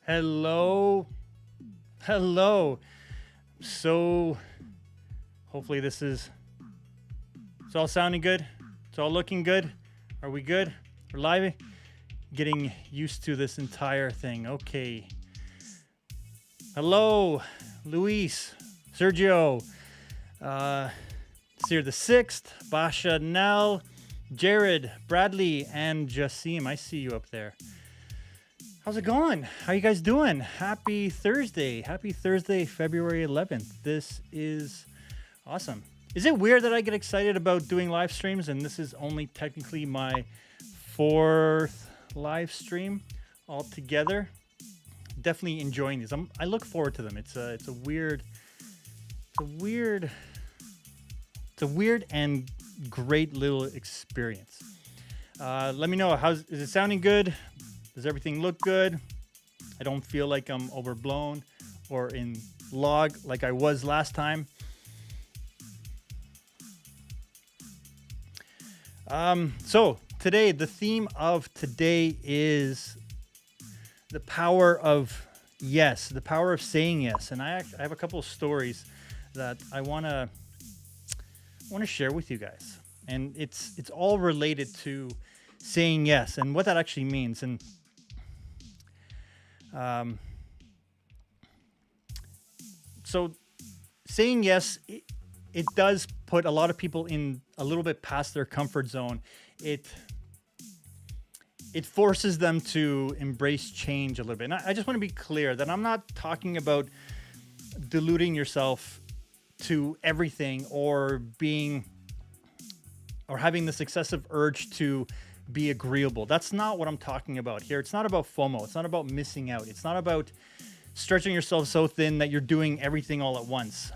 Hello. Hello. So hopefully this is, it's all sounding good. It's all looking good. Are we good? We're live. Getting used to this entire thing. Okay. Hello, Luis, Sergio, Seer the Sixth, Basha, Nell, Jared, Bradley, and Jasim. I see you up there. How's it going? How you guys doing? Happy Thursday. Happy Thursday, February 11th. This is awesome. Is it weird that I get excited about doing live streams and this is only technically my fourth live stream altogether? Definitely enjoying these. I look forward to them. It's a weird and great little experience. Let me know, is it sounding good? Does everything look good? I don't feel like I'm overblown or in log like I was last time. So today, the theme of today is the power of yes, the power of saying yes. And I have a couple of stories that I want to share with you guys. And it's all related to saying yes and what that actually means. And so saying yes, it does put a lot of people in a little bit past their comfort zone. It forces them to embrace change a little bit. And I just want to be clear that I'm not talking about deluding yourself to everything or having this excessive urge to be agreeable. That's not what I'm talking about here. It's not about FOMO. It's not about missing out. It's not about stretching yourself so thin that you're doing everything all at once.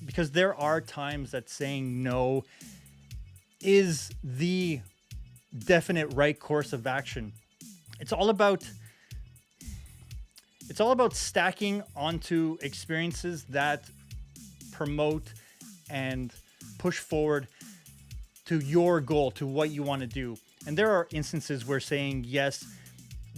Because there are times that saying no is the definite right course of action. It's all about stacking onto experiences that promote and push forward to your goal, to what you want to do. And there are instances where saying yes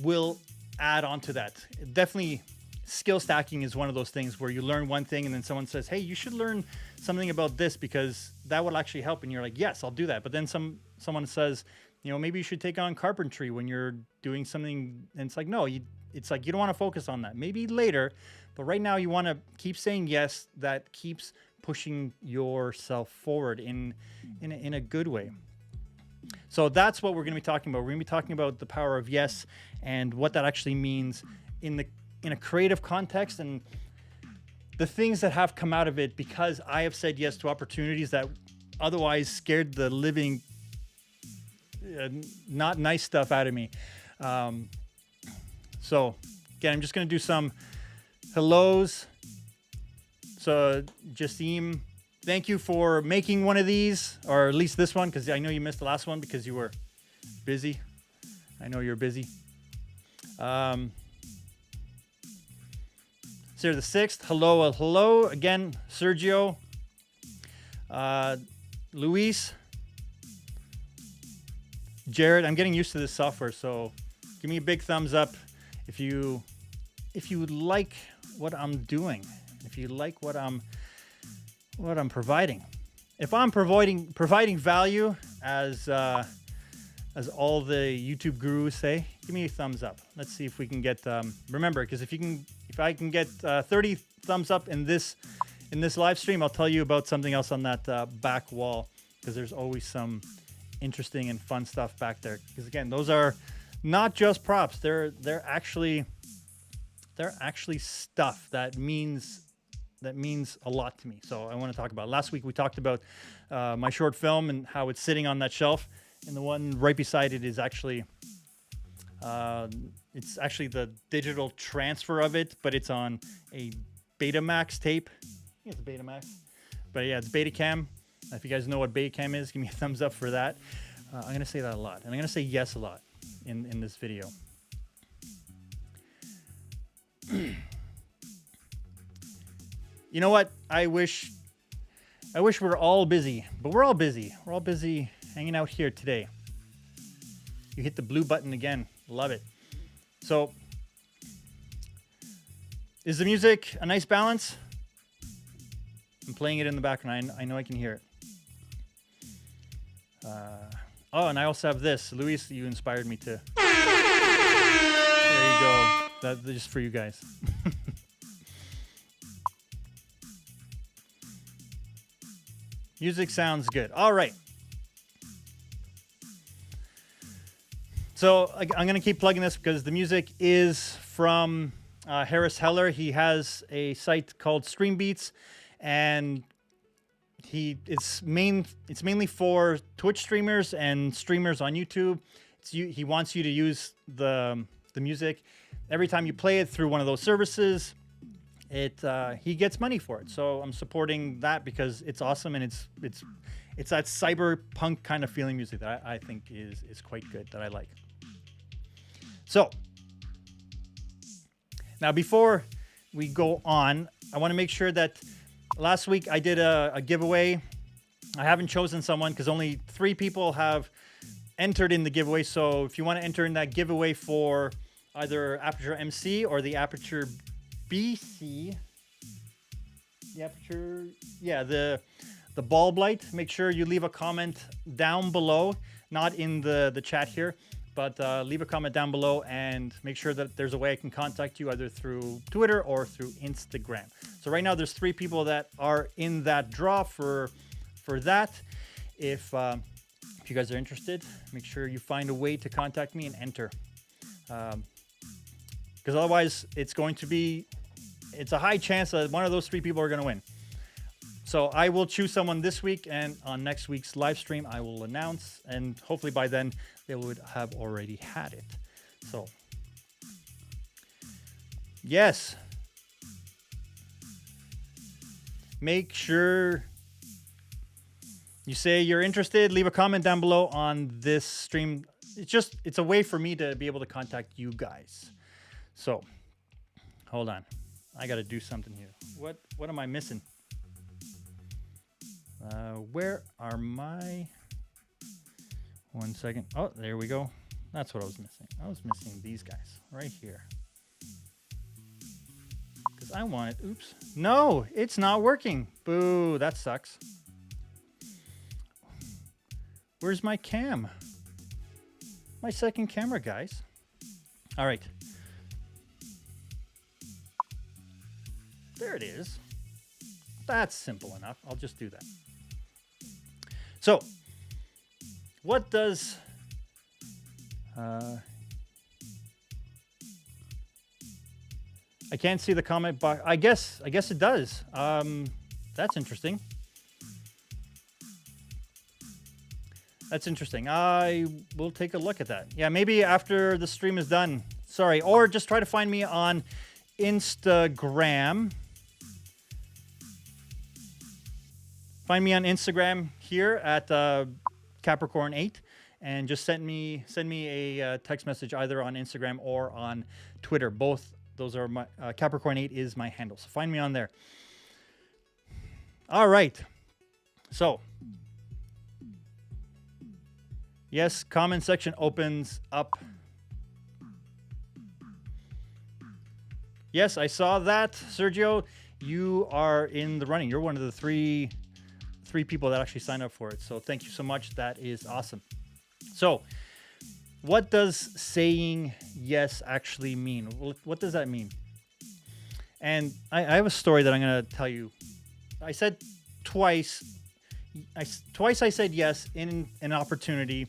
will add on to that. Definitely skill stacking is one of those things where you learn one thing and then someone says, hey, you should learn something about this because that will actually help. And you're like, yes, I'll do that. But then someone says, maybe you should take on carpentry when you're doing something. And it's like, no, it's like, you don't want to focus on that. Maybe later, but right now you want to keep saying yes. That keeps pushing yourself forward in a good way. So that's what we're going to be talking about. We're going to be talking about the power of yes and what that actually means in a creative context and the things that have come out of it because I have said yes to opportunities that otherwise scared the living not nice stuff out of me. So again, I'm just going to do some hellos. So Jassim, thank you for making one of these, or at least this one, because I know you missed the last one because you were busy. I know you're busy. Sarah the 6th, hello again, Sergio, Luis, Jared. I'm getting used to this software, so give me a big thumbs up if you like what I'm doing, if you like what I'm providing. If I'm providing value, as all the YouTube gurus say, give me a thumbs up. Let's see if we can get remember, because if I can get 30 thumbs up in this live stream, I'll tell you about something else on that back wall, because there's always some interesting and fun stuff back there. Because again, those are not just props. They're actually stuff that means a lot to me. So I want to talk about. Last week we talked about my short film and how it's sitting on that shelf, and the one right beside it is actually it's actually the digital transfer of it, but it's on a Betamax tape. I think it's a Betamax, but yeah, it's Betacam. If you guys know what Betacam is, give me a thumbs up for that. I'm gonna say that a lot, and I'm gonna say yes a lot in this video. You know what? I wish we're all busy, but we're all busy. We're all busy hanging out here today. You hit the blue button again. Love it. So, is the music a nice balance? I'm playing it in the background. I know I can hear it. Oh, and I also have this. Luis, you inspired me to. There you go. That's just for you guys. Music sounds good. All right. So I'm going to keep plugging this because the music is from Harris Heller. He has a site called Stream Beats, and it's mainly for Twitch streamers and streamers on YouTube. He wants you to use the music every time you play it through one of those services. He gets money for it, so I'm supporting that because it's awesome, and it's that cyberpunk kind of feeling music that I think is quite good, that I like. So now, before we go on, I want to make sure that last week I did a giveaway. I haven't chosen someone because only 3 people have entered in the giveaway. So if you want to enter in that giveaway for either Aperture MC or the Aperture BC, the bulb light, make sure you leave a comment down below, not in the chat here, but leave a comment down below and make sure that there's a way I can contact you either through Twitter or through Instagram. So right now there's 3 people that are in that draw for that. If you guys are interested, make sure you find a way to contact me and enter. Because otherwise it's a high chance that one of those 3 people are going to win. So I will choose someone this week, and on next week's live stream, I will announce, and hopefully by then they would have already had it. So, yes. Make sure you say you're interested. Leave a comment down below on this stream. It's a way for me to be able to contact you guys. So, hold on. I got to do something here. What am I missing? Where are my... One second. Oh, there we go. That's what I was missing. I was missing these guys right here. Because I want it. Oops. No, it's not working. Boo, that sucks. Where's my cam? My second camera, guys. All right. There it is. That's simple enough. I'll just do that. So, what does I can't see the comment box. I guess it does. That's interesting. That's interesting. I will take a look at that. Yeah, maybe after the stream is done. Sorry, or just try to find me on Instagram. Find me on Instagram here at Capricorn8, and just send me a text message either on Instagram or on Twitter. Both those are my Capricorn8 is my handle. So find me on there. All right. So yes, comment section opens up. Yes, I saw that, Sergio. You are in the running. You're one of the three people that actually signed up for it. So thank you so much. That is awesome. So what does saying yes actually mean? What does that mean? And I have a story that I'm going to tell you. I said twice I said yes in an opportunity,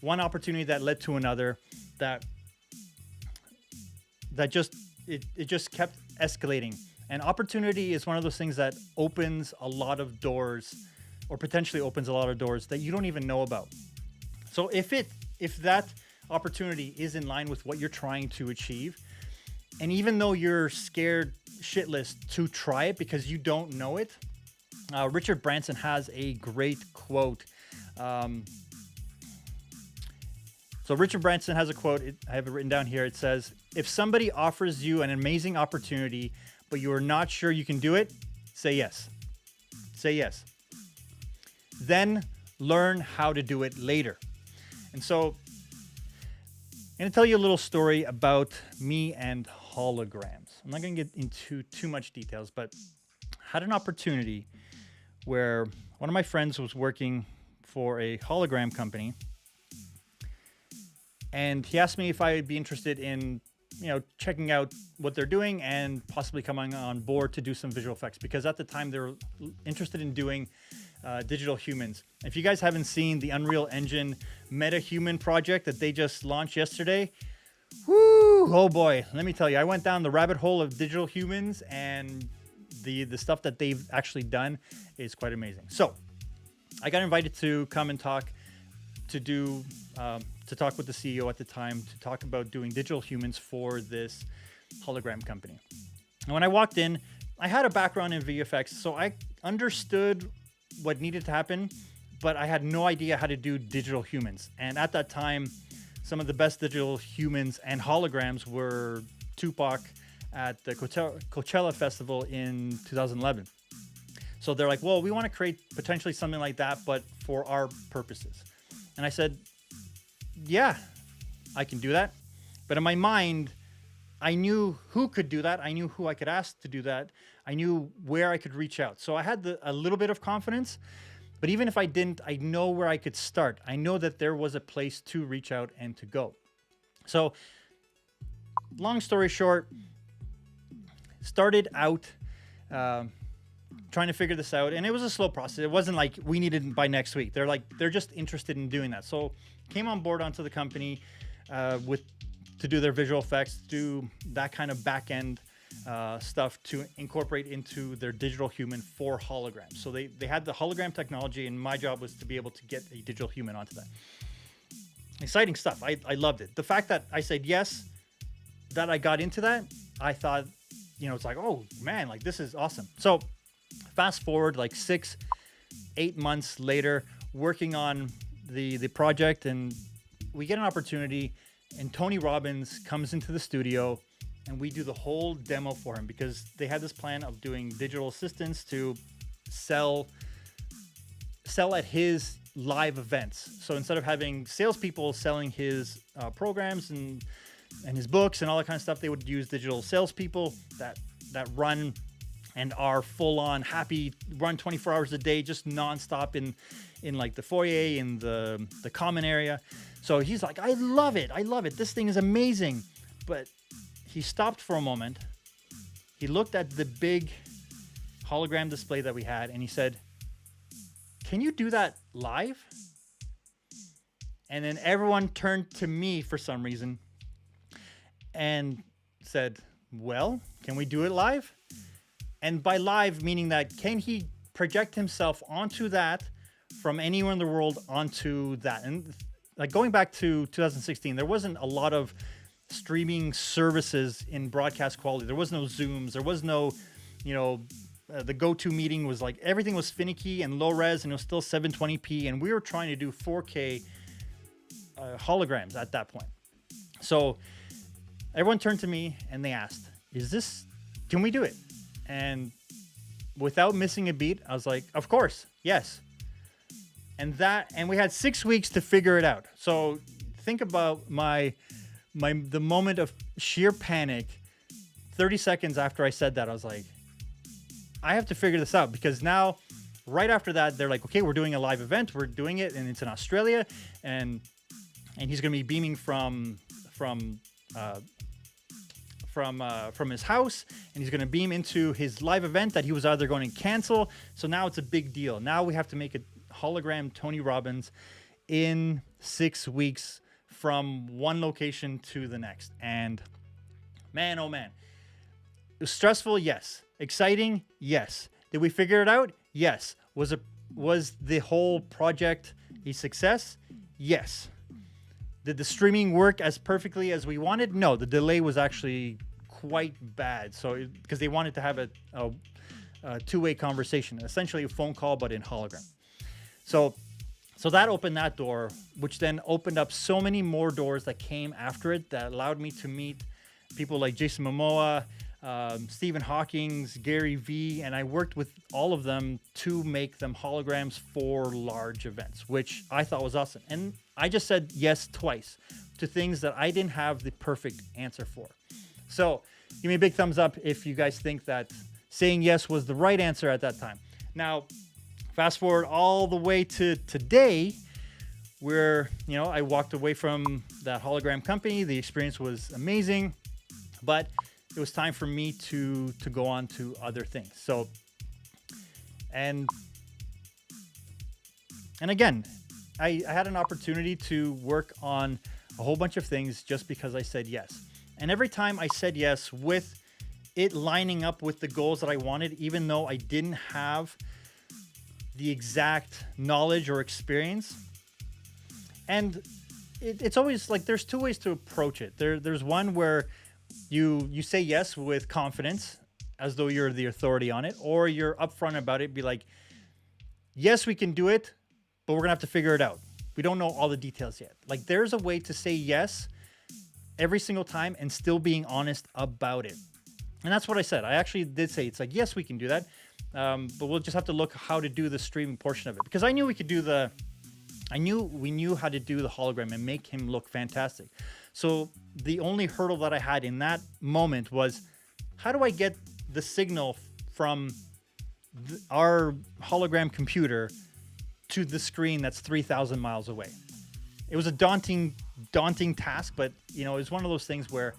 one opportunity that led to another, that just kept escalating. And opportunity is one of those things that opens a lot of doors, or potentially opens a lot of doors that you don't even know about. So if that opportunity is in line with what you're trying to achieve, and even though you're scared shitless to try it because you don't know it, Richard Branson has a great quote. So Richard Branson has a quote. I have it written down here. It says, "If somebody offers you an amazing opportunity, but you are not sure you can do it, say yes. Say yes. Then learn how to do it later." And so I'm going to tell you a little story about me and holograms. I'm not going to get into too much details, but I had an opportunity where one of my friends was working for a hologram company, and he asked me if I would be interested in, checking out what they're doing and possibly coming on board to do some visual effects, because at the time they were interested in doing digital humans. If you guys haven't seen the Unreal Engine MetaHuman project that they just launched yesterday, whoo, oh boy, let me tell you, I went down the rabbit hole of digital humans, and the stuff that they've actually done is quite amazing. So I got invited to come and talk with the CEO at the time to talk about doing digital humans for this hologram company. And when I walked in, I had a background in VFX, so I understood what needed to happen, but I had no idea how to do digital humans. And at that time, some of the best digital humans and holograms were Tupac at the Coachella Festival in 2011. So they're like, well, we want to create potentially something like that, but for our purposes. And I said, yeah, I can do that. But in my mind, I knew who could do that. I knew who I could ask to do that. I knew where I could reach out. So I had a little bit of confidence. But even if I didn't, I know where I could start. I know that there was a place to reach out and to go. So long story short, started out trying to figure this out, and it was a slow process. It wasn't like we needed it by next week. They're just interested in doing that. So came on board onto the company to do their visual effects, do that kind of back end stuff to incorporate into their digital human for holograms. So they had the hologram technology, and my job was to be able to get a digital human onto that. Exciting stuff. I loved it. The fact that I said yes, that I got into that, I thought, it's like, oh man, like this is awesome. So fast forward like 6-8 months later, working on the project, and we get an opportunity, and Tony Robbins comes into the studio, and we do the whole demo for him, because they had this plan of doing digital assistants to sell at his live events. So instead of having salespeople selling his programs and his books and all that kind of stuff, they would use digital salespeople that run and are full on happy, run 24 hours a day, just nonstop in like the foyer, in the common area. So he's like, I love it. This thing is amazing. But he stopped for a moment. He looked at the big hologram display that we had, and he said, can you do that live? And then everyone turned to me for some reason and said, well, can we do it live? And by live, meaning that, can he project himself onto that from anywhere in the world onto that? And like going back to 2016, there wasn't a lot of streaming services in broadcast quality. There was no Zooms. There was no, the go-to meeting was like, everything was finicky and low res, and it was still 720p. And we were trying to do 4K holograms at that point. So everyone turned to me and they asked, can we do it? And without missing a beat, I was like, of course, yes. And we had 6 weeks to figure it out. So think about the moment of sheer panic. 30 seconds after I said that, I was like, I have to figure this out, because now, right after that, they're like, okay, we're doing a live event. We're doing it, and it's in Australia, and he's going to be beaming from his house, and he's going to beam into his live event that he was either going to cancel. So now it's a big deal. Now we have to make a hologram Tony Robbins in 6 weeks from one location to the next. And man, oh man, it was stressful. Yes. Exciting. Yes. Did we figure it out? Yes. Was the whole project a success? Yes. Did the streaming work as perfectly as we wanted? No, the delay was actually quite bad. So because they wanted to have a two-way conversation, essentially a phone call, but in hologram. So that opened that door, which then opened up so many more doors that came after it, that allowed me to meet people like Jason Momoa, Stephen Hawking, Gary Vee, and I worked with all of them to make them holograms for large events, which I thought was awesome. And I just said yes twice to things that I didn't have the perfect answer for. So give me a big thumbs up if you guys think that saying yes was the right answer at that time. Now, fast forward all the way to today, where, I walked away from that hologram company. The experience was amazing, but it was time for me to go on to other things. So, and again, I had an opportunity to work on a whole bunch of things just because I said yes. And every time I said yes, with it lining up with the goals that I wanted, even though I didn't have the exact knowledge or experience. And it's always like, there's two ways to approach it. There's one where you say yes with confidence, as though you're the authority on it, or you're upfront about it, be like, yes, we can do it, but we're gonna have to figure it out. We don't know all the details yet. Like, there's a way to say yes every single time and still being honest about it. And that's what I said. I actually did say, it's like, yes, we can do that. But we'll just have to look how to do the streaming portion of it, because I knew we knew how to do the hologram and make him look fantastic. So the only hurdle that I had in that moment was, how do I get the signal from our hologram computer to the screen that's 3,000 miles away. It was a daunting task, but you know, it's one of those things where,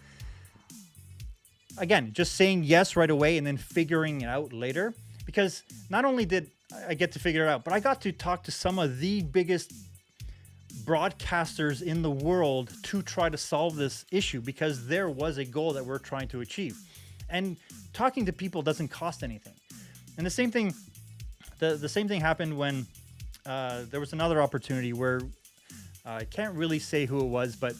again, just saying yes right away and then figuring it out later, because not only did I get to figure it out, but I got to talk to some of the biggest broadcasters in the world to try to solve this issue, because there was a goal that we're trying to achieve. And talking to people doesn't cost anything. And the same thing happened when there was another opportunity where I can't really say who it was, but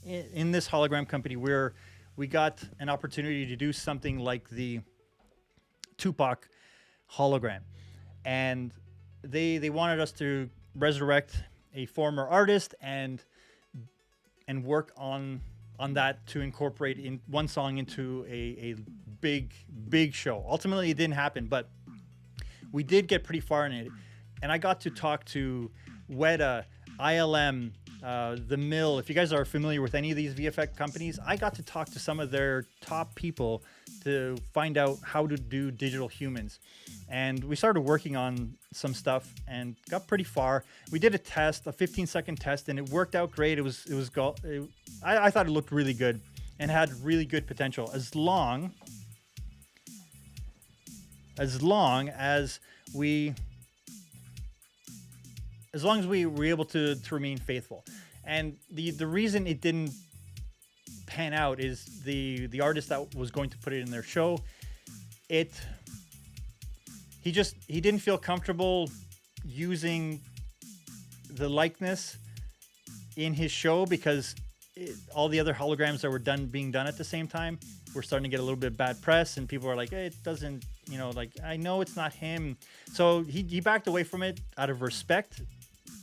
in this hologram company where we got an opportunity to do something like the Tupac hologram, and they wanted us to resurrect a former artist and work on that to incorporate in one song into a big show. Ultimately, it didn't happen, but we did get pretty far in it, and I got to talk to Weta, ILM, The Mill. If you guys are familiar with any of these VFX companies, I got to talk to some of their top people to find out how to do digital humans. And we started working on some stuff and got pretty far. We did a test, a 15-second test, and it worked out great. I thought it looked really good and had really good potential as long as we were able to remain faithful. And the reason it didn't pan out is the artist that was going to put it in their show, he didn't feel comfortable using the likeness in his show, because all the other holograms that were being done at the same time were starting to get a little bit bad press, and people are like, hey, it doesn't, like, I know it's not him. So he backed away from it out of respect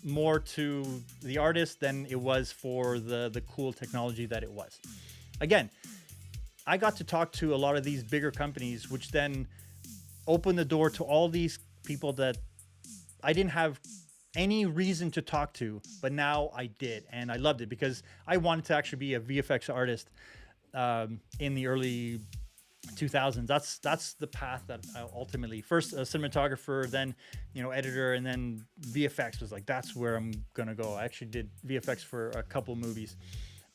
more to the artist than it was for the cool technology that it was. Again, I got to talk to a lot of these bigger companies, which then opened the door to all these people that I didn't have any reason to talk to, but now I did, and I loved it because I wanted to actually be a VFX artist in the early 2000s. That's the path that I ultimately, first a cinematographer, then editor, and then VFX was like, that's where I'm gonna go. I actually did VFX for a couple movies,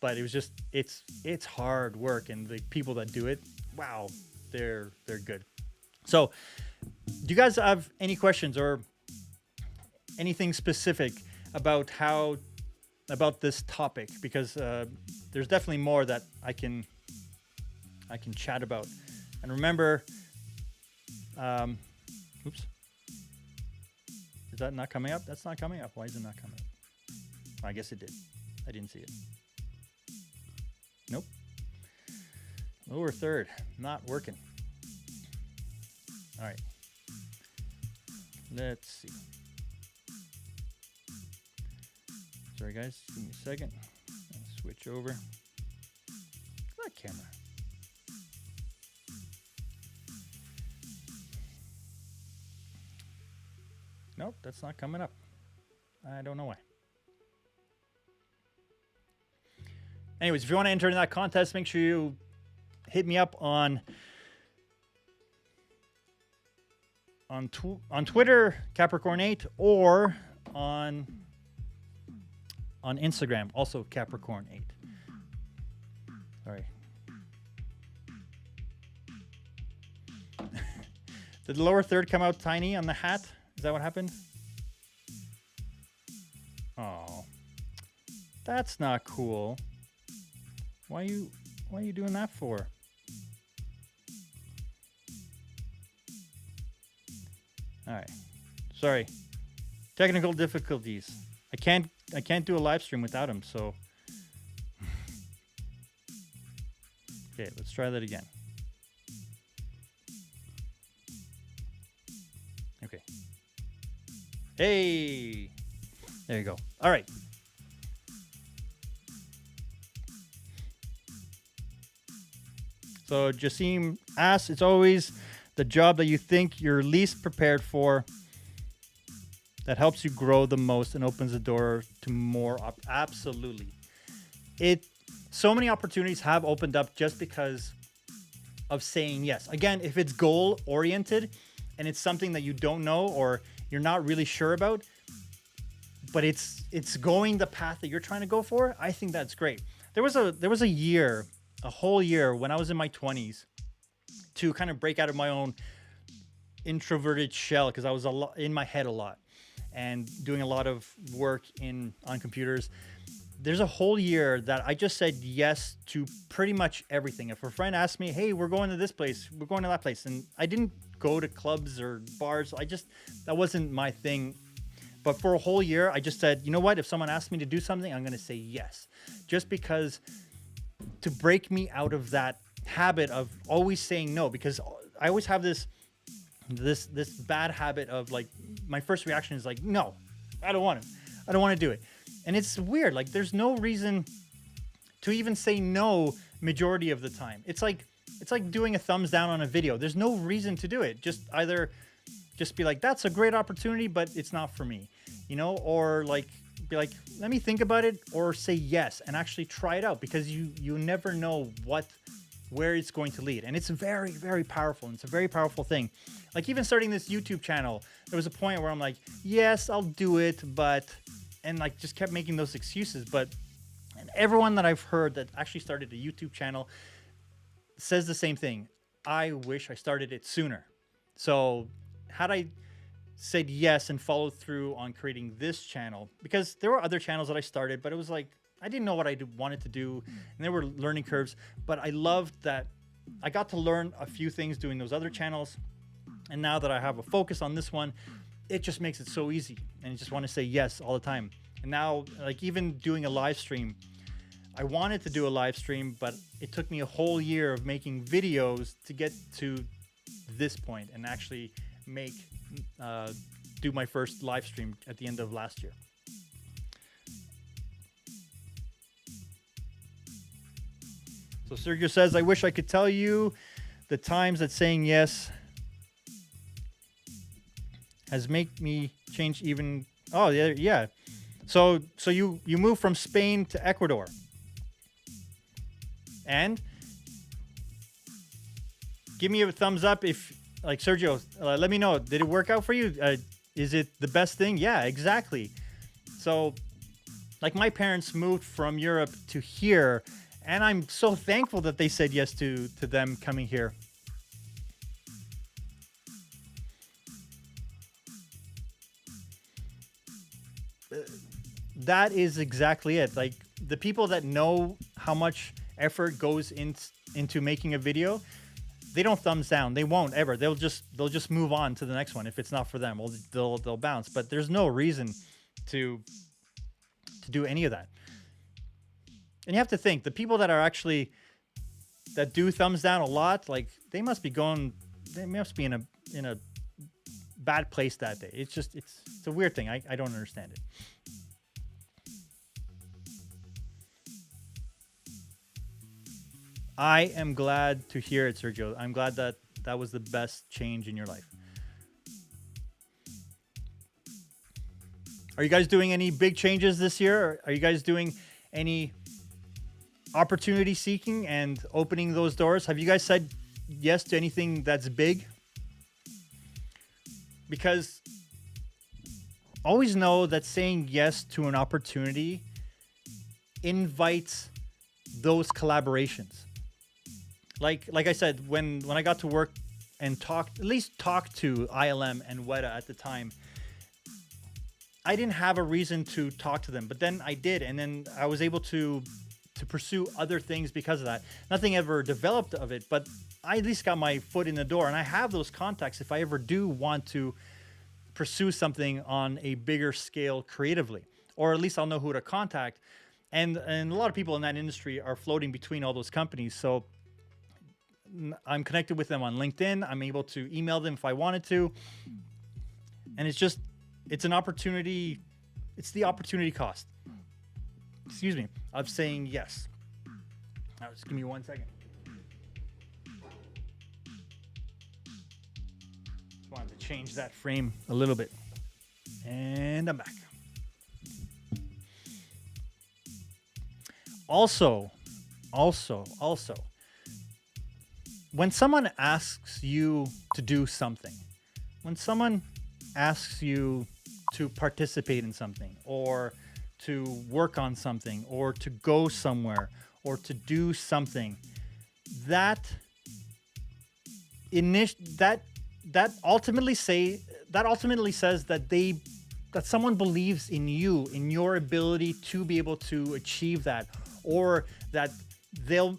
but it was just it's hard work, and the people that do it, wow, they're good. So do you guys have any questions or anything specific about this topic? Because there's definitely more that I can chat about. And remember, oops, is that not coming up? That's not coming up. Why is it not coming up? I guess it did. I didn't see it. Nope. Lower third, not working. All right. Let's see. Sorry guys, give me a second. I'll switch over. That camera. Nope, that's not coming up. I don't know why. Anyways, if you want to enter in that contest, make sure you hit me up on Twitter, Capricorn8, or on Instagram, also Capricorn8. Sorry. Did the lower third come out tiny on the hat? Is that what happened? Oh, that's not cool. Why are you doing that for? All right. Sorry. Technical difficulties. I can't do a live stream without him, so okay, let's try that again. Okay. Hey, there you go. All right. So Jassim asks, it's always the job that you think you're least prepared for that helps you grow the most and opens the door to more. Absolutely. So many opportunities have opened up just because of saying yes. Again, if it's goal oriented and it's something that you don't know, or you're not really sure about, but it's going the path that you're trying to go for, I think that's great. There was a year, a whole year when I was in my 20s to kind of break out of my own introverted shell, because I was a lot in my head a lot and doing a lot of work on computers. There's a whole year that I just said yes to pretty much everything. If a friend asked me, hey, we're going to this place, we're going to that place, and I didn't go to clubs or bars. That wasn't my thing. But for a whole year, I just said, you know what? If someone asks me to do something, I'm going to say yes. Just because, to break me out of that habit of always saying no, because I always have this bad habit of, like, my first reaction is like, no, I don't want to do it. And it's weird. Like, there's no reason to even say no majority of the time. It's like doing a thumbs down on a video. There's no reason to do it. Just be like, that's a great opportunity, but it's not for me, or like, be like, let me think about it, or say yes and actually try it out, because you never know where it's going to lead. And it's very, very powerful. And it's a very powerful thing. Like, even starting this YouTube channel, there was a point where I'm like, yes, I'll do it, and like just kept making those excuses. And everyone that I've heard that actually started a YouTube channel says the same thing. I wish I started it sooner. So had I said yes and followed through on creating this channel, because there were other channels that I started, but it was like, I didn't know what I wanted to do, and there were learning curves, but I loved that I got to learn a few things doing those other channels. And now that I have a focus on this one, it just makes it so easy, and I just want to say yes all the time. And now, like, even doing a live stream, I wanted to do a live stream, but it took me a whole year of making videos to get to this point and actually do my first live stream at the end of last year. So Sergio says, I wish I could tell you the times that saying yes has made me change even. Oh, yeah. So you moved from Spain to Ecuador. And give me a thumbs up if, like, Sergio, let me know. Did it work out for you? Is it the best thing? Yeah, exactly. So, like, my parents moved from Europe to here, and I'm so thankful that they said yes to them coming here. That is exactly it. Like, the people that know how much effort goes into making a video, they don't thumbs down. They won't ever. They'll just move on to the next one. If it's not for them, well, they'll bounce. But there's no reason to do any of that. And you have to think, the people that do thumbs down a lot, like, they must be in a bad place that day. It's a weird thing. I don't understand it. I am glad to hear it, Sergio. I'm glad that was the best change in your life. Are you guys doing any big changes this year? Are you guys doing any opportunity seeking and opening those doors? Have you guys said yes to anything that's big? Because always know that saying yes to an opportunity invites those collaborations. Like I said, when I got to work and talk to ILM and Weta at the time, I didn't have a reason to talk to them, but then I did, and then I was able to pursue other things because of that. Nothing ever developed of it, but I at least got my foot in the door, and I have those contacts if I ever do want to pursue something on a bigger scale creatively, or at least I'll know who to contact. And a lot of people in that industry are floating between all those companies, so I'm connected with them on LinkedIn. I'm able to email them if I wanted to. And it's an opportunity. It's the opportunity cost, of saying yes. Now, just give me 1 second. Just wanted to change that frame a little bit. And I'm back. Also, when someone asks you to do something, when someone asks you to participate in something, or to work on something, or to go somewhere, or to do something, that that ultimately says that someone believes in you, in your ability to be able to achieve that, or that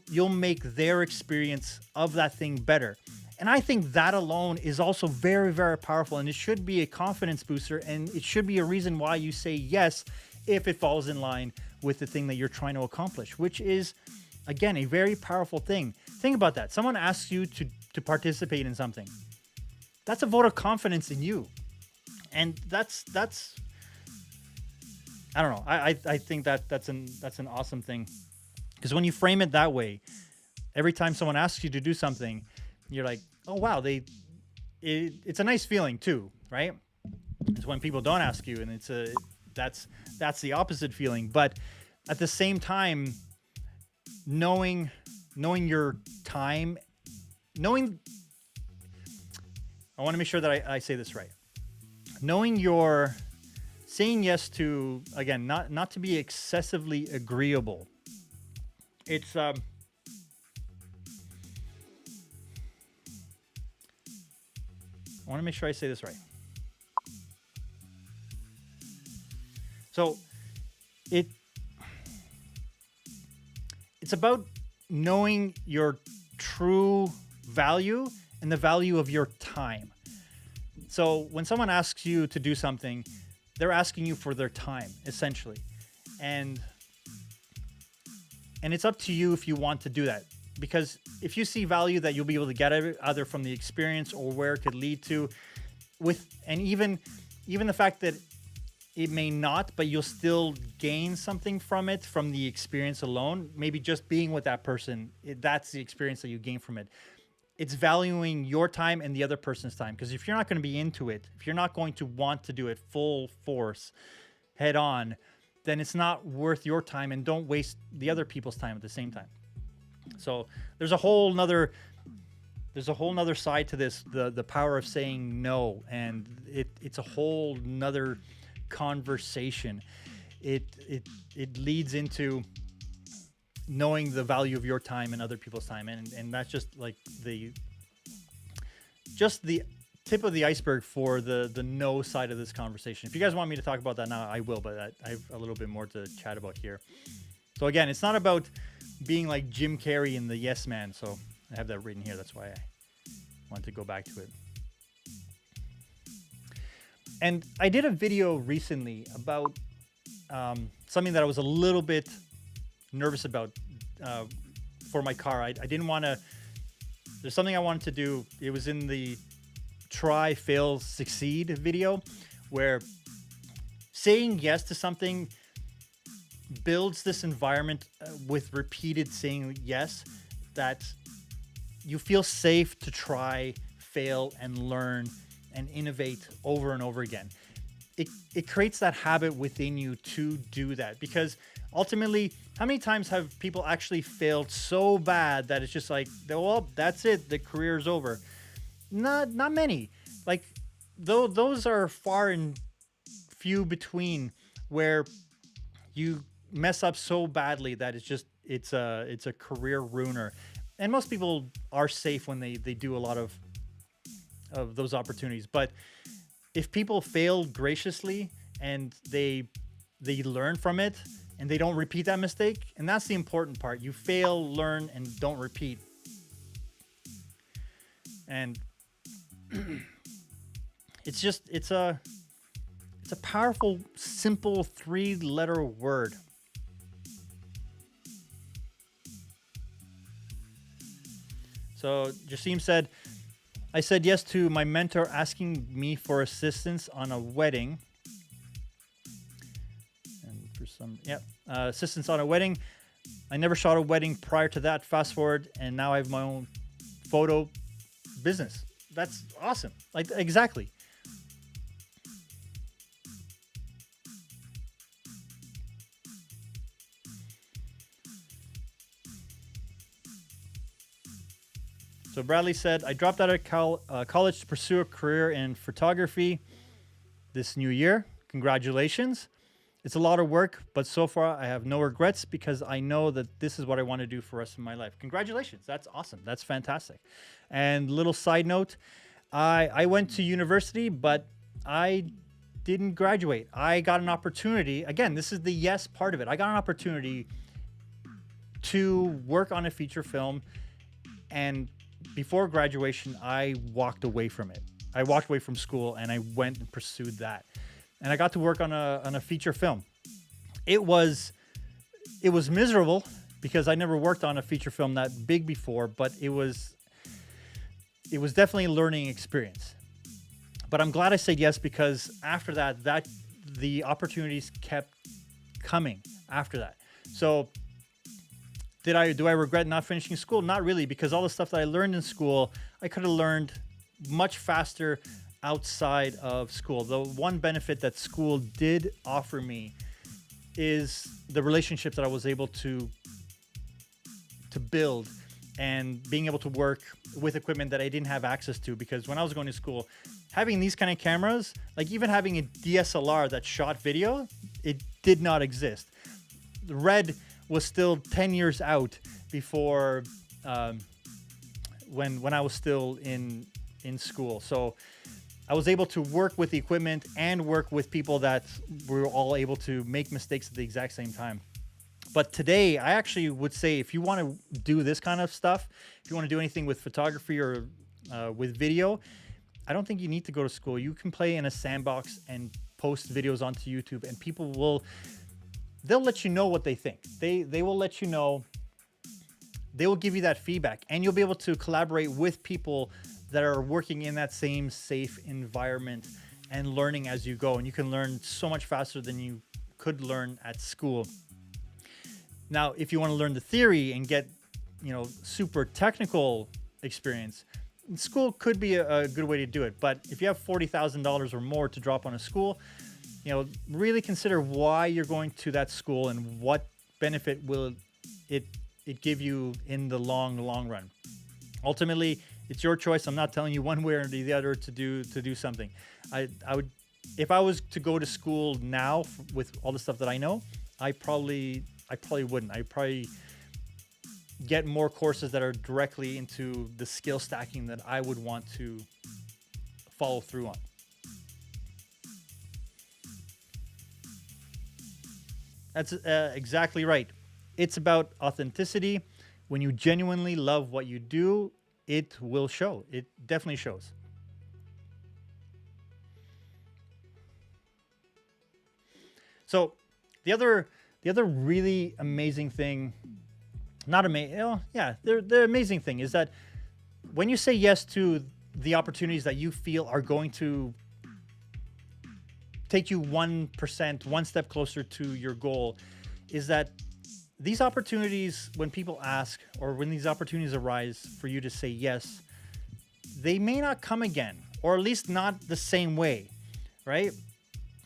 you'll make their experience of that thing better. And I think that alone is also very, very powerful, and it should be a confidence booster, and it should be a reason why you say yes if it falls in line with the thing that you're trying to accomplish, which is, again, a very powerful thing. Think about that. Someone asks you to participate in something. That's a vote of confidence in you. And that's I don't know. I think that's an awesome thing. Because when you frame it that way, every time someone asks you to do something, you're like, oh wow, it's a nice feeling too, right? It's when people don't ask you, and that's the opposite feeling. But at the same time, knowing your time, I want to make sure that I say this right. Saying yes to, again, not to be excessively agreeable. It's I want to make sure I say this right. So it's about knowing your true value and the value of your time. So when someone asks you to do something, they're asking you for their time, essentially. And it's up to you if you want to do that. Because if you see value that you'll be able to get either from the experience or where it could lead to, and even the fact that it may not, but you'll still gain something from it, from the experience alone, maybe just being with that person, that's the experience that you gain from it. It's valuing your time and the other person's time. Because if you're not going to be into it, if you're not going to want to do it full force, head on, then it's not worth your time, and don't waste the other people's time at the same time. So there's a whole nother side to this, the power of saying no, and it's a whole nother conversation. It leads into knowing the value of your time and other people's time, and that's just like the tip of the iceberg for the no side of this conversation. If you guys want me to talk about that now, I will, but I have a little bit more to chat about here. So again, it's not about being like Jim Carrey in The Yes Man. So I have that written here. That's why I wanted to go back to it. And I did a video recently about something that I was a little bit nervous about for my car. I didn't want to. There's something I wanted to do. It was in the try, fail, succeed video, where saying yes to something builds this environment with repeated saying yes, that you feel safe to try, fail, and learn and innovate over and over again. It creates that habit within you to do that, because ultimately, how many times have people actually failed so bad that it's just like, well, that's it, the career's over? Not many. Like, though, those are far and few between, where you mess up so badly that it's a career ruiner. And most people are safe when they do a lot of those opportunities. But if people fail graciously and they learn from it and they don't repeat that mistake, and that's the important part. You fail, learn, and don't repeat. And it's a powerful, simple 3-letter word. So Jasim said, I said yes to my mentor asking me for assistance on a wedding. And for some, assistance on a wedding. I never shot a wedding prior to that. Fast forward, and now I have my own photo business. That's awesome. Like, exactly. So Bradley said, I dropped out of college to pursue a career in photography. this new year. Congratulations. It's a lot of work, but so far I have no regrets because I know that this is what I want to do for the rest of my life. Congratulations. That's awesome. That's fantastic. And little side note, I went to university, but I didn't graduate. I got an opportunity. Again, this is the yes part of it. I got an opportunity to work on a feature film, and before graduation, I walked away from it. I walked away from school and I went and pursued that. And I got to work on a feature film. It was miserable because I never worked on a feature film that big before, but it was definitely a learning experience. But I'm glad I said yes, because after that the opportunities kept coming after that. So do I regret not finishing school? Not really, because all the stuff that I learned in school, I could have learned much faster outside of school. The one benefit that school did offer me is the relationships that I was able to build, and being able to work with equipment that I didn't have access to, because when I was going to school, having these kind of cameras, like even having a DSLR that shot video, it did not exist. The Red was still 10 years out before when I was still in school. So I was able to work with the equipment and work with people that were all able to make mistakes at the exact same time. But today, I actually would say, if you want to do this kind of stuff, if you want to do anything with photography or with video, I don't think you need to go to school. You can play in a sandbox and post videos onto YouTube, and people they'll let you know what they think. They will let you know. They will give you that feedback, and you'll be able to collaborate with people that are working in that same safe environment and learning as you go. And you can learn so much faster than you could learn at school. Now, if you want to learn the theory and get, super technical experience, school could be a good way to do it. But if you have $40,000 or more to drop on a school, really consider why you're going to that school and what benefit will it give you in the long run. Ultimately, it's your choice. I'm not telling you one way or the other to do something. I would, if I was to go to school now with all the stuff that I know, I probably wouldn't. I'd probably get more courses that are directly into the skill stacking that I would want to follow through on. That's exactly right. It's about authenticity. When you genuinely love what you do, it will show. It definitely shows. So the other really amazing thing, the amazing thing is that when you say yes to the opportunities that you feel are going to take you 1%, one step closer to your goal, is that these opportunities, when people ask, or when these opportunities arise for you to say yes, they may not come again, or at least not the same way, right?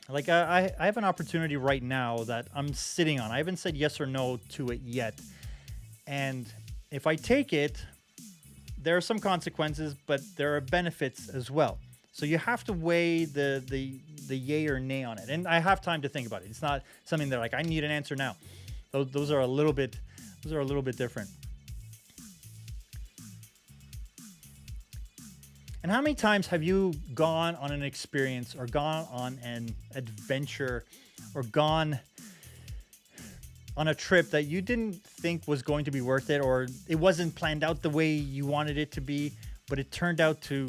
Like I have an opportunity right now that I'm sitting on. I haven't said yes or no to it yet. And if I take it, there are some consequences, but there are benefits as well. So you have to weigh the yay or nay on it. And I have time to think about it. It's not something that I need an answer now. Those are a little bit different. And how many times have you gone on an experience, or gone on an adventure, or gone on a trip that you didn't think was going to be worth it, or it wasn't planned out the way you wanted it to be, but it turned out to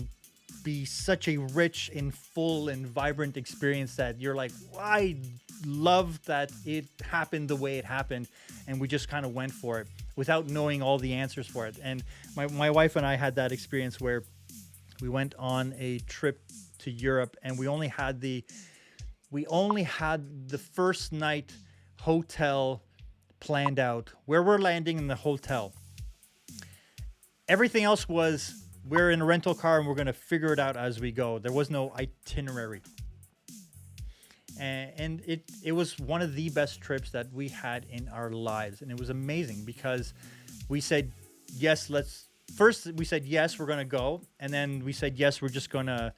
be such a rich and full and vibrant experience that you're like, I love that it happened the way it happened, and we just kind of went for it without knowing all the answers for it. And my wife and I had that experience where we went on a trip to Europe, and we only had the first night hotel planned out, where we're landing in the hotel. Everything else was, we're in a rental car and we're going to figure it out as we go. There was no itinerary. And it was one of the best trips that we had in our lives. And it was amazing because we said, yes, we said, yes, we're going to go. And then we said, yes, we're going to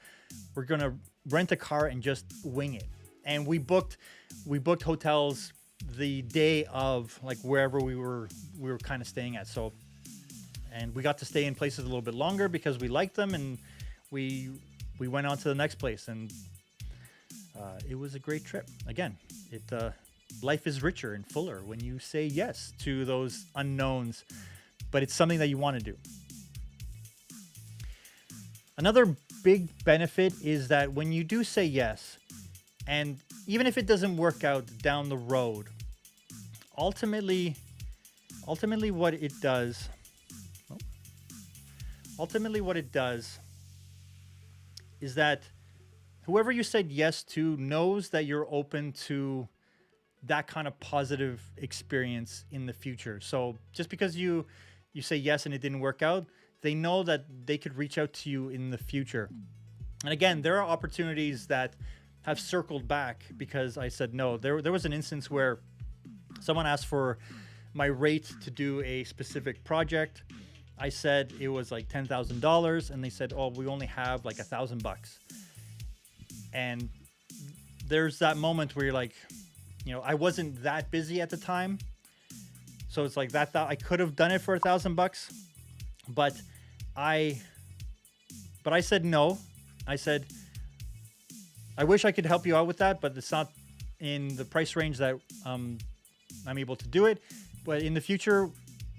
rent a car and just wing it. And we booked hotels the day of, like, wherever we were kind of staying at. So, and we got to stay in places a little bit longer because we liked them, and we went on to the next place, and it was a great trip. Again, life is richer and fuller when you say yes to those unknowns, but it's something that you want to do. Another big benefit is that when you do say yes, and even if it doesn't work out down the road, ultimately what it does is that whoever you said yes to knows that you're open to that kind of positive experience in the future. So just because you say yes and it didn't work out, they know that they could reach out to you in the future. And again, there are opportunities that have circled back because I said no. There was an instance where someone asked for my rate to do a specific project. I said it was like $10,000, and they said, "Oh, we only have like $1,000." And there's that moment where you're like, I wasn't that busy at the time, so it's like that I could have done it for $1,000, but I said no. I said, I wish I could help you out with that, but it's not in the price range that I'm able to do it. But in the future,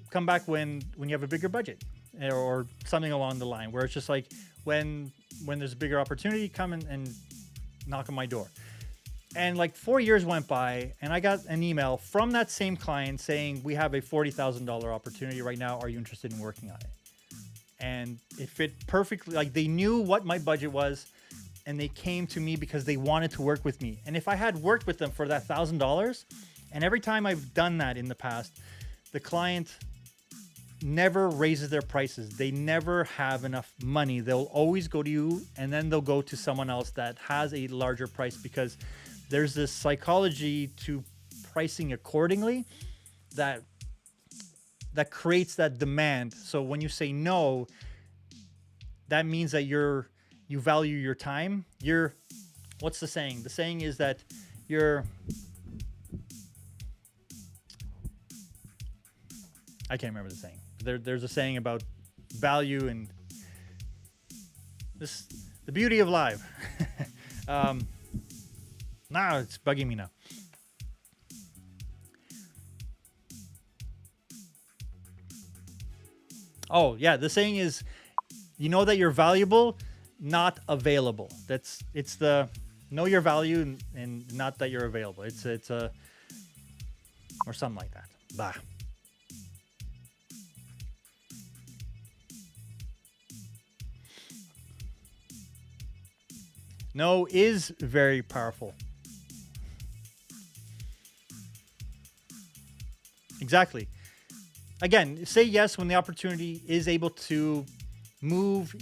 come back when you have a bigger budget or something along the line, where it's just like when there's a bigger opportunity, come and knock on my door. And like 4 years went by, and I got an email from that same client saying, we have a $40,000 opportunity right now. Are you interested in working on it? And it fit perfectly. Like, they knew what my budget was, and they came to me because they wanted to work with me. And if I had worked with them for that $1,000, and every time I've done that in the past, the client never raises their prices. They never have enough money. They'll always go to you, and then they'll go to someone else that has a larger price, because there's this psychology to pricing accordingly that creates that demand. So when you say no, that means that you value your time. What's the saying? The saying is that I can't remember the saying. There's a saying about value and the beauty of live. Now it's bugging me now. Oh yeah, the saying is, that you're valuable, not available. It's the know your value and not that you're available. It's a or something like that. Bah. No is very powerful. Exactly. Again, say yes when the opportunity is able to move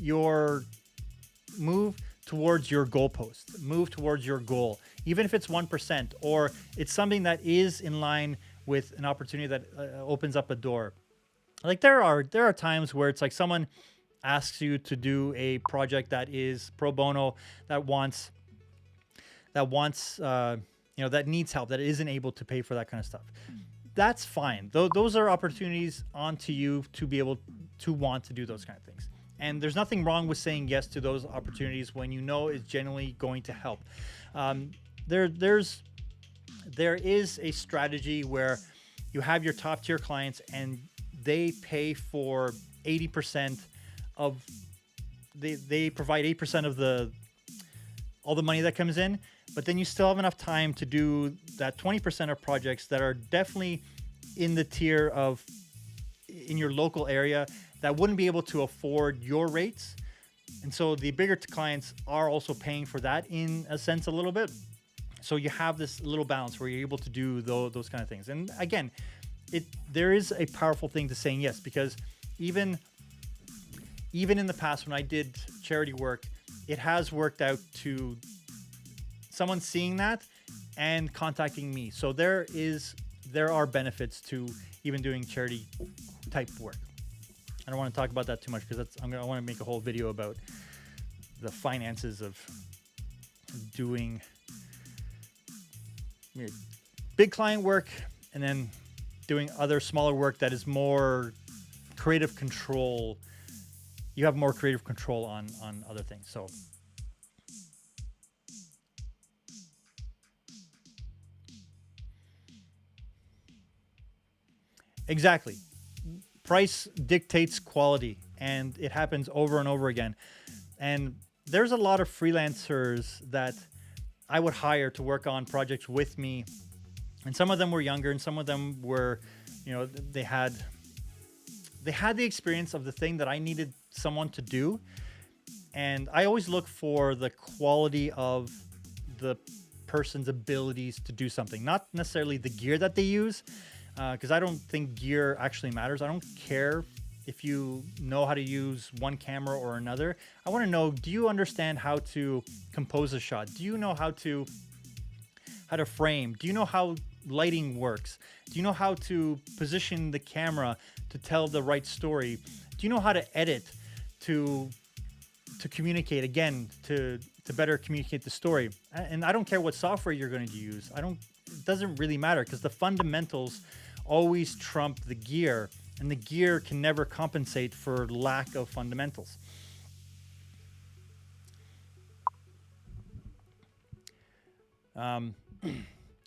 towards your goalpost, move towards your goal, even if it's 1%, or it's something that is in line with an opportunity that opens up a door. Like there are times where it's like someone asks you to do a project that is pro bono, that needs help, that isn't able to pay for that kind of stuff. That's fine. Those are opportunities onto you to be able to want to do those kind of things. And there's nothing wrong with saying yes to those opportunities when you know it's genuinely going to help. There is a strategy where you have your top tier clients and they pay for 80% of they provide 8% of all the money that comes in, but then you still have enough time to do that 20% of projects that are definitely in the tier of in your local area that wouldn't be able to afford your rates. And so the bigger clients are also paying for that in a sense a little bit. So you have this little balance where you're able to do those kind of things. And again, there is a powerful thing to saying yes, because even in the past when I did charity work, it has worked out to someone seeing that and contacting me. So there are benefits to even doing charity type work. I don't want to talk about that too much because I want to make a whole video about the finances of doing big client work and then doing other smaller work that is more creative control. You have more creative control on other things. So exactly. Price dictates quality, and it happens over and over again. And there's a lot of freelancers that I would hire to work on projects with me. And some of them were younger and some of them were, you know, they had the experience of the thing that I needed someone to do. And I always look for the quality of the person's abilities to do something, not necessarily the gear that they use, because I don't think gear actually matters. I don't care if you know how to use one camera or another. I want to know, do you understand how to compose a shot? Do you know how to frame? Do you know how lighting works? Do you know how to position the camera to tell the right story? Do you know how to edit to communicate, again, to better communicate the story? And I don't care what software you're going to use. It doesn't really matter, because the fundamentals always trump the gear, and the gear can never compensate for lack of fundamentals.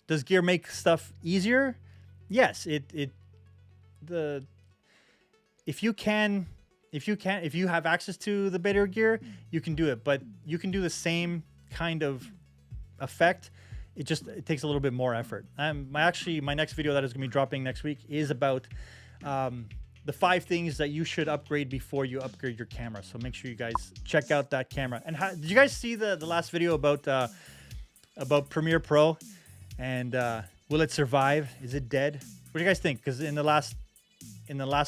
Does gear make stuff easier? Yes, if you have access to the better gear, you can do it, but you can do the same kind of effect. It takes a little bit more effort. My next video that is going to be dropping next week is about the 5 things that you should upgrade before you upgrade your camera. So make sure you guys check out that camera. And did you guys see the last video about Premiere Pro and will it survive? Is it dead? What do you guys think? Because in the last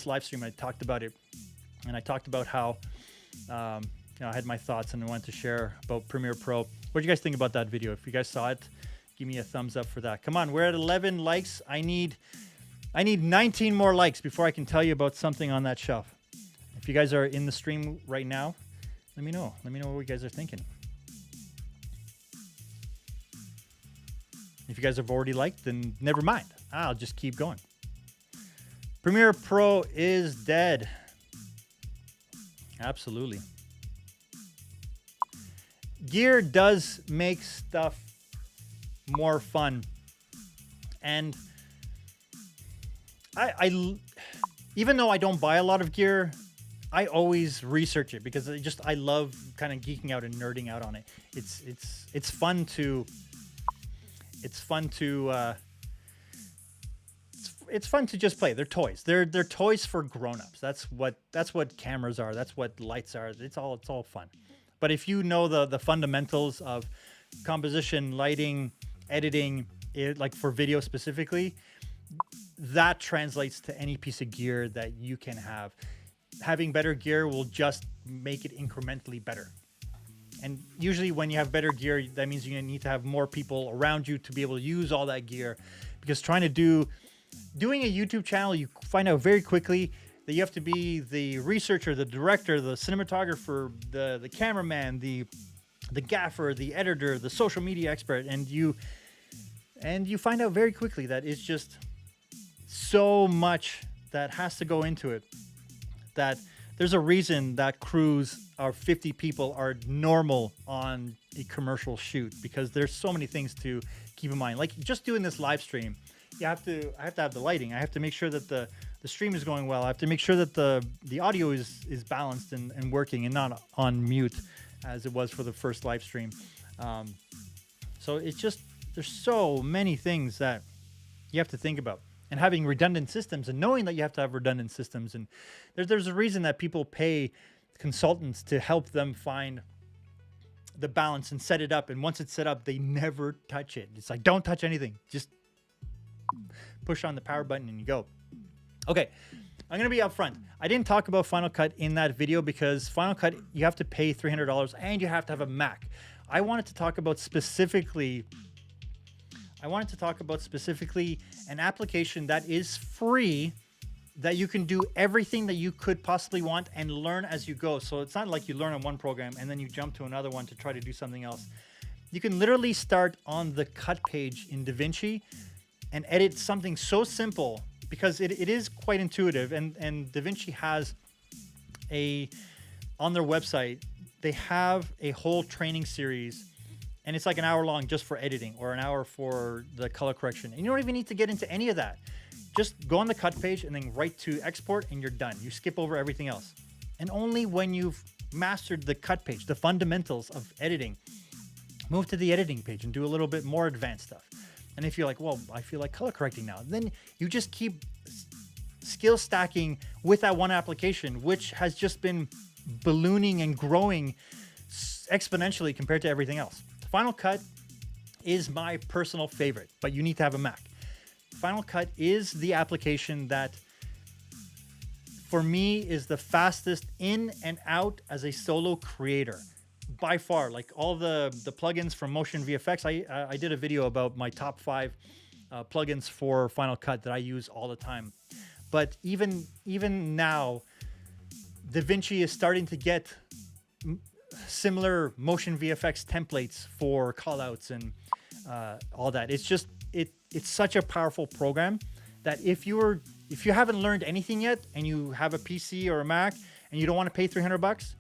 live stream I talked about it, and I talked about how I had my thoughts and I wanted to share about Premiere Pro. What do you guys think about that video? If you guys saw it, give me a thumbs up for that. Come on, we're at 11 likes. I need 19 more likes before I can tell you about something on that shelf. If you guys are in the stream right now, let me know. Let me know what you guys are thinking. If you guys have already liked, then never mind. I'll just keep going. Premiere Pro is dead. Absolutely. Gear does make stuff more fun. And I even though I don't buy a lot of gear, I always research it because I love kind of geeking out and nerding out on it. It's fun to just play. They're toys. They're toys for grown-ups. That's what cameras are. That's what lights are. It's all fun. But if you know the fundamentals of composition, lighting, editing, like for video specifically, that translates to any piece of gear that you can have. Having better gear will just make it incrementally better. And usually when you have better gear, that means you need to have more people around you to be able to use all that gear. Because doing a YouTube channel, you find out very quickly that you have to be the researcher, the director, the cinematographer, the cameraman, the gaffer, the editor, the social media expert, and you find out very quickly that it's just so much that has to go into it, that there's a reason that crews are 50 people are normal on a commercial shoot, because there's so many things to keep in mind. Like just doing this live stream, I have to have the lighting. I have to make sure that the stream is going well. I have to make sure that the audio is balanced and working and not on mute as it was for the first live stream. So it's just, there's so many things that you have to think about. And having redundant systems and knowing that you have to have redundant systems. And there's a reason that people pay consultants to help them find the balance and set it up. And once it's set up, they never touch it. It's like, don't touch anything. Just push on the power button and you go. Okay, I'm going to be upfront. I didn't talk about Final Cut in that video because Final Cut, you have to pay $300 and you have to have a Mac. I wanted to talk about specifically an application that is free, that you can do everything that you could possibly want and learn as you go. So it's not like you learn on one program and then you jump to another one to try to do something else. you can literally start on the cut page in DaVinci and edit something so simple, because it is quite intuitive. And DaVinci has on their website, they have a whole training series, and it's like an hour long just for editing, or an hour for the color correction. And you don't even need to get into any of that. Just go on the cut page and then right to export, and you're done. You skip over everything else. And only when you've mastered the cut page, the fundamentals of editing, move to the editing page and do a little bit more advanced stuff. And if you're like, well, I feel like color correcting now, then you just keep skill stacking with that one application, which has just been ballooning and growing exponentially compared to everything else. Final Cut is my personal favorite, but you need to have a Mac. Final Cut is the application that, for me, is the fastest in and out as a solo creator by far. Like all the plugins from Motion VFX, I did a video about my top 5 plugins for Final Cut that I use all the time. But even now, DaVinci is starting to get similar Motion VFX templates for callouts and all that. It's just it's such a powerful program that if you haven't learned anything yet and you have a PC or a Mac and you don't want to pay $300,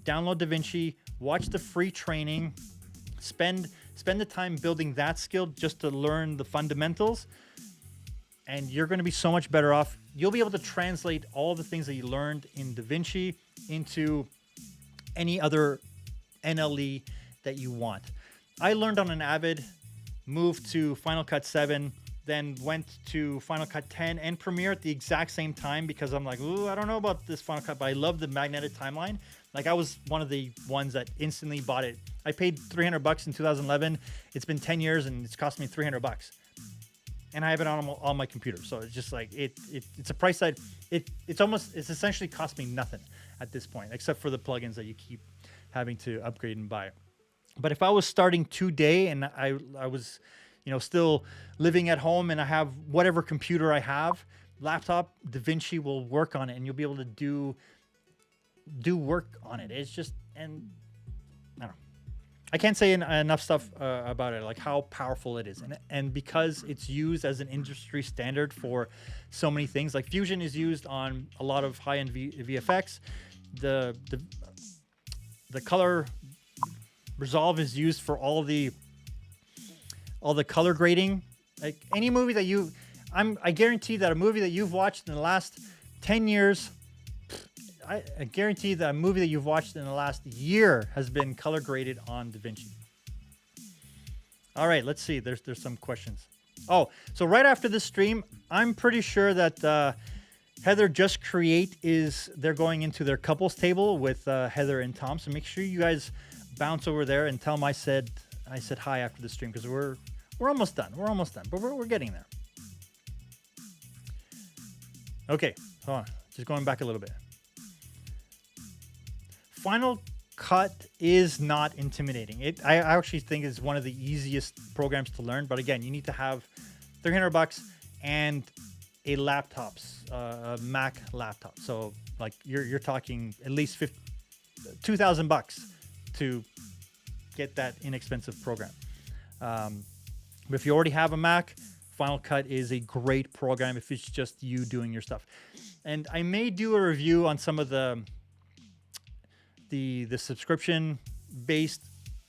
download DaVinci, watch the free training, spend the time building that skill just to learn the fundamentals, and you're going to be so much better off. You'll be able to translate all the things that you learned in DaVinci into any other NLE that you want. I learned on an Avid, moved to Final Cut 7, then went to Final Cut 10 and Premiere at the exact same time, because I'm like, ooh, I don't know about this Final Cut, but I love the magnetic timeline. Like, I was one of the ones that instantly bought it. I paid $300 in 2011. It's been 10 years and it's cost me $300. And I have it on my computer. So it's just like, it's a price that it's essentially cost me nothing at this point, except for the plugins that you keep having to upgrade and buy. But if I was starting today and I was, still living at home and I have whatever computer I have, laptop, DaVinci will work on it, and you'll be able to do work on it. It's just, and I don't know. I can't say enough stuff about it, like how powerful it is. And because it's used as an industry standard for so many things, like Fusion is used on a lot of high-end VFX. The color Resolve is used for all the color grading. Like any movie that I guarantee that a movie that you've watched in the last 10 years, I guarantee that a movie that you've watched in the last year has been color graded on DaVinci. All right, let's see. There's some questions. Oh, so right after this stream, I'm pretty sure that Heather Just Create they're going into their couples table with Heather and Tom. So make sure you guys bounce over there and tell them I said hi after the stream, because we're almost done. We're almost done, but we're getting there. Okay, hold on. Just going back a little bit. Final Cut is not intimidating. I actually think it's one of the easiest programs to learn. But again, you need to have $300 and a Mac laptop. So like you're talking at least $2,000 to get that inexpensive program. But if you already have a Mac, Final Cut is a great program if it's just you doing your stuff. And I may do a review on some of the subscription-based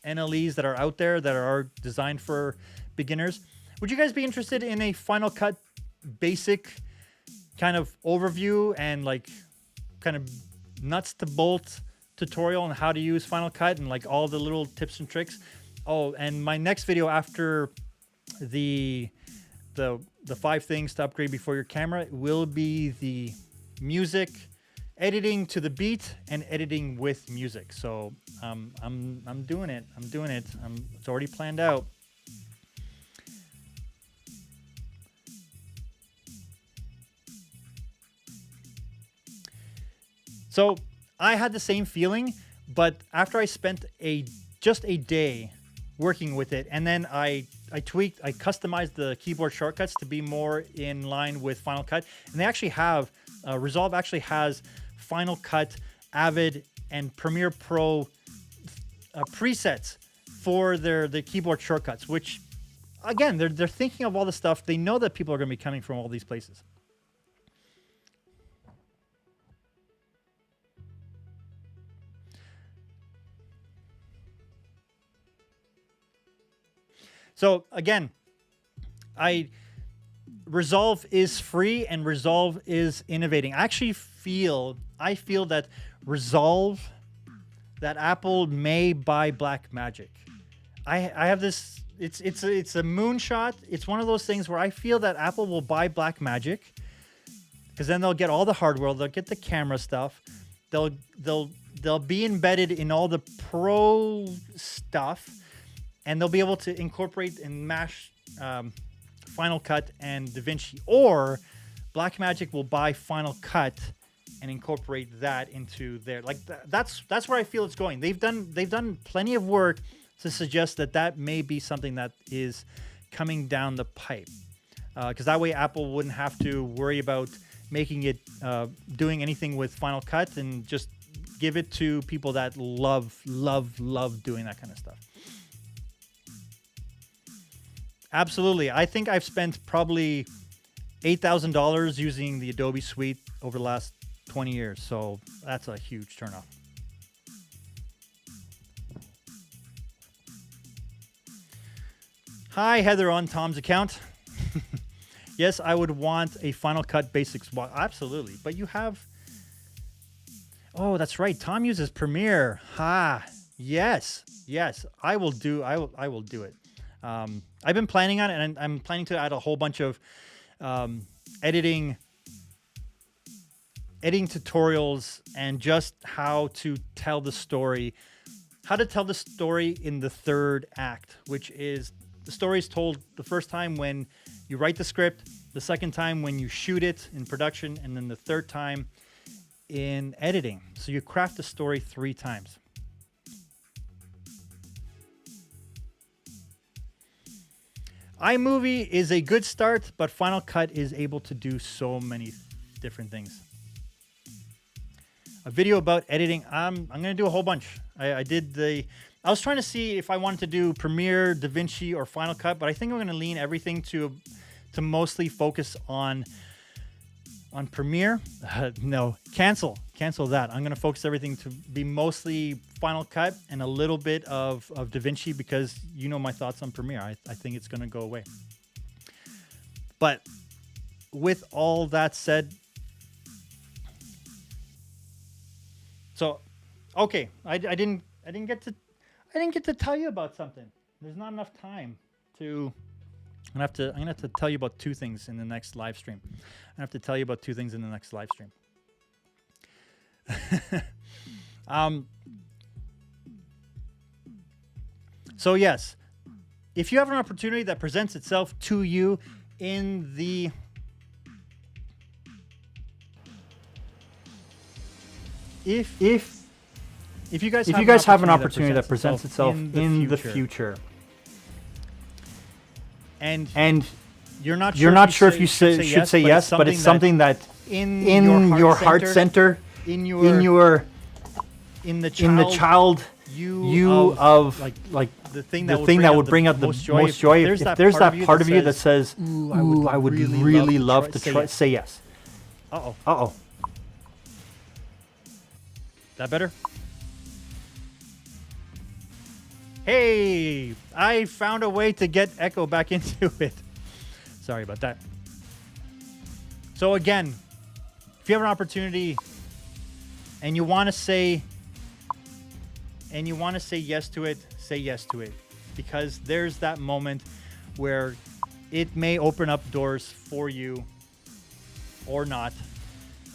NLEs that are out there that are designed for beginners. Would you guys be interested in a Final Cut basic kind of overview and like kind of nuts to bolt tutorial on how to use Final Cut and like all the little tips and tricks? Oh, and my next video after the 5 things to upgrade before your camera will be the music, editing to the beat, and editing with music. So I'm doing it. It's already planned out. So I had the same feeling, but after I spent just a day working with it, and then I tweaked, I customized the keyboard shortcuts to be more in line with Final Cut. And they actually have, Resolve actually has Final Cut, Avid, and Premiere Pro presets for their keyboard shortcuts, which again, they're thinking of all the stuff. They know that people are going to be coming from all these places. So again, Resolve is free and Resolve is innovating. I feel that Resolve, that Apple may buy Blackmagic. I have this. It's a moonshot. It's one of those things where I feel that Apple will buy Blackmagic, because then they'll get all the hardware. They'll get the camera stuff. They'll be embedded in all the pro stuff, and they'll be able to incorporate and mash Final Cut and DaVinci. Or Blackmagic will buy Final Cut and incorporate that into their, like, that's where I feel it's going. They've done plenty of work to suggest that may be something that is coming down the pipe, because that way Apple wouldn't have to worry about making it doing anything with Final Cut, and just give it to people that love doing that kind of stuff. Absolutely. I think I've spent probably $8,000 using the Adobe Suite over the last 20 years. So that's a huge turnoff. Hi, Heather on Tom's account. Yes, I would want a Final Cut Basics. Well, absolutely. But you have... Oh, that's right. Tom uses Premiere. Yes. I will do it. I've been planning on it, and I'm planning to add a whole bunch of editing tutorials, and just how to tell the story in the third act, which is the story is told the first time when you write the script, the second time when you shoot it in production, and then the third time in editing. So you craft the story 3 times. iMovie is a good start, but Final Cut is able to do so many different things. A video about editing. I'm going to do a whole bunch. I was trying to see if I wanted to do Premiere, DaVinci, or Final Cut, but I think I'm going to lean everything to mostly focus on Premiere. No, cancel that. I'm going to focus everything to be mostly Final Cut and a little bit of DaVinci, because you know my thoughts on Premiere. I think it's going to go away. But with all that said, so okay, I didn't get to tell you about something. There's not enough time to. I'm gonna have to tell you about 2 things in the next live stream. So yes, if you have an opportunity that presents itself to you in the if you guys have an opportunity that presents itself in the future, and you're not sure if you should say yes, but it's something that in your heart center, in the child you of like the thing that would bring out the most joy. If there's that part of you that says, "Ooh, I would really love to try," say yes. Uh-oh. That better? Hey, I found a way to get echo back into it. Sorry about that. So again, if you have an opportunity and you want to say yes to it, say yes to it, because there's that moment where it may open up doors for you or not.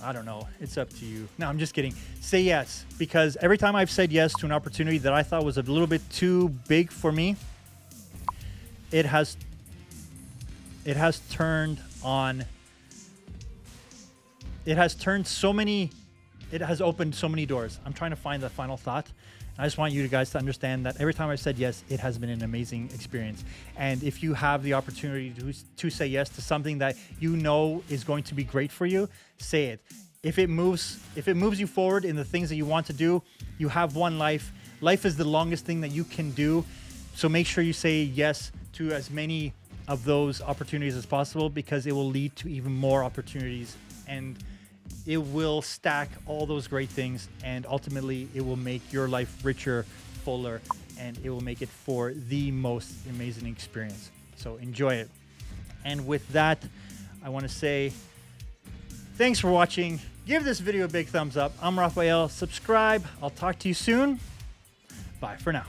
I don't know. It's up to you. No, I'm just kidding. Say yes, because every time I've said yes to an opportunity that I thought was a little bit too big for me, it has turned opened so many doors. I'm trying to find the final thought. I just want you guys to understand that every time I've said yes, it has been an amazing experience. And if you have the opportunity to say yes to something that you know is going to be great for you, say it. If it moves you forward in the things that you want to do, you have one life. Life is the longest thing that you can do. So make sure you say yes to as many of those opportunities as possible, because it will lead to even more opportunities, and it will stack all those great things, and ultimately it will make your life richer, fuller, and it will make it for the most amazing experience. So enjoy it. And with that, I want to say thanks for watching. Give this video a big thumbs up. I'm Rafael. Subscribe. I'll talk to you soon. Bye for now.